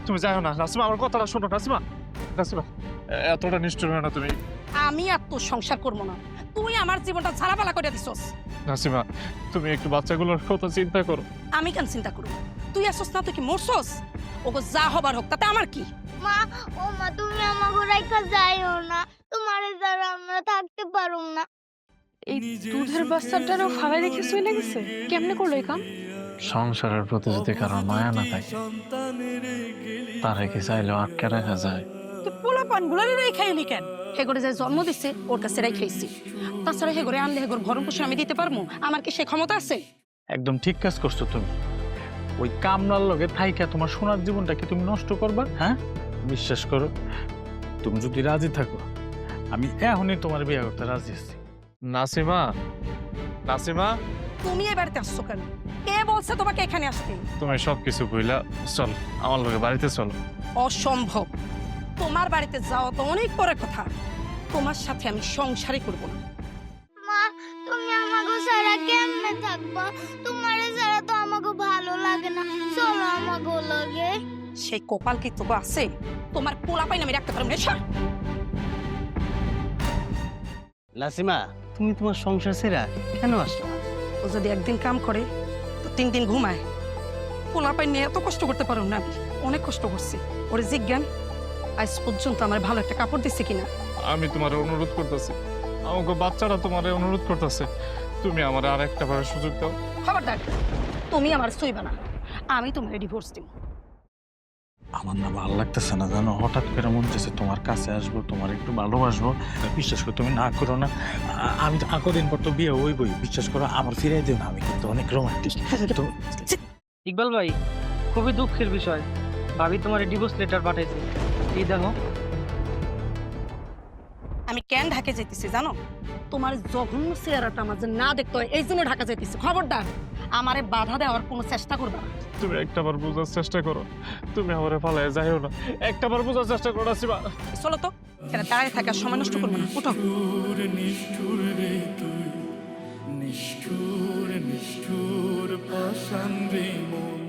তুমি যাও না নাসিমা, আমার কথাটা শোনো নাসিমা। নাসিমা, এতটা নিষ্ঠুর হয় না তুমি। আমি আর তোর সংসার করবো না, তুই আমার জীবনটা ঝাড়াপালা করে দিছস। নাসিমা, তুমি একটু বাচ্চাগুলোর কথা চিন্তা করো। আমি কেন চিন্তা করব? তুই আসছস না, তুই কি মরছস? ওগো যা হবার হোক, তাতে আমার কি? মা, ও মা, তুমি আমাকে রাইখা যাইও না, তোমারে দ্বারা আমরা থাকতে পারুম না। এই দুধের বাচ্চাটারও ফালাই রেখে চলে গেছে, কেমনে করলো এই কাম? সংসারের প্রতি যদি কারো মায়া না থাকে, তারে কি চাইলেও আটকে রাখা যায়? তুই পোলা পানগুলারে রেখাই নি কেন? হেগরে যে জন্ম দিছে ওর কাছে রাখাইছি। তাছাড়া হেগরে আনলে হেগর ভরণ পোষণ আমি দিতে পারবো? আমার কি সে ক্ষমতা আছে? একদম ঠিক কাজ করছো তুমি। ওই কামলার লগে থাইকা তোমার সোনার জীবনটা কি তুমি নষ্ট করবা? হ্যাঁ, বিশ্বাস করো, তুমি যদি রাজি থাকো, আমি এখনই তোমার বিয়ে করতে রাজি আছি। নাসিমা, নাসিমা, তুমি এই বাড়িতে আসছো কেন? কে বলছে তোমাকে এখানে আসতে? তুমি সবকিছু কইলা, চল আমার লগে বাড়িতে চলো। অসম্ভব। তোমার বাড়িতে যাওয়া তো অনেক পরের কথা। তোমার সাথে আমি সংসারই করব না। মা, তুমি আমাকে ছাড়া কেমনে থাকবা? তোমারে ছাড়া তো আমাকে ভালো লাগে না, চলো আমাকে লাগে। সেই কপাল কি তোকে আছে? তোমার পোলা পাইন আমি রাখতে পারবো না। সর। নাসিমা, তুমি তোমার সংসার ছেড়া কেন আসলা? ও যদি একদিন কাম করে তো 3 দিন ঘুমায়। পোলা পাইন নিয়ে এত কষ্ট করতে পারো না? আমি অনেক কষ্ট করছি। ওরে জিজ্ঞান আজ পর্যন্ত আমার ভালো একটা কাপড় দিচ্ছে কিনা। আমি তোমার অনুরোধ করতেছি, আমাকে বাচ্চারা তোমার অনুরোধ করতেছে, তুমি আমার আর একটা বার সুযোগ দাও। খবরদার, তুমি আমার সইবা না, আমি তোমার ডিভোর্স দিব। আমার না ভালো লাগতেছে না জানো, হঠাৎ করে মন চাইছে তোমার কাছে আসবো, তোমার একটু ভালোবাসবো। বিশ্বাস করো, তুমি না করো না, আমি তো কদিন পর তো বিয়ে হইবই। বিশ্বাস করো, আমার ফিরাই দিও না, আমি কিন্তু অনেক রোমান্টিক। ইকবাল ভাই, খুবই দুঃখের বিষয়, ভাবি তোমার ডিভোর্স লেটার পাঠাইছে। এই দেখো। আমি কেন ঢাকা যেতেছি জানো? তোমার জঘন্য চেহারাটা আমার যে না দেখতে হয় এই জন্য ঢাকা যেতেছি। খবরদার, আমারে বাধা দেওয়ার কোনো চেষ্টা করবা না। তুমি একটাবার বোঝার চেষ্টা করো, তুমি আমারে ফালায় যাইও না, একটাবার বোঝার চেষ্টা করো নাসিমা। চলো তো, এখানে দাঁড়িয়ে থাকার সময় নষ্ট করবো না, উঠো। নিষ্ঠুর নিষ্ঠুর পাষাণ রে মন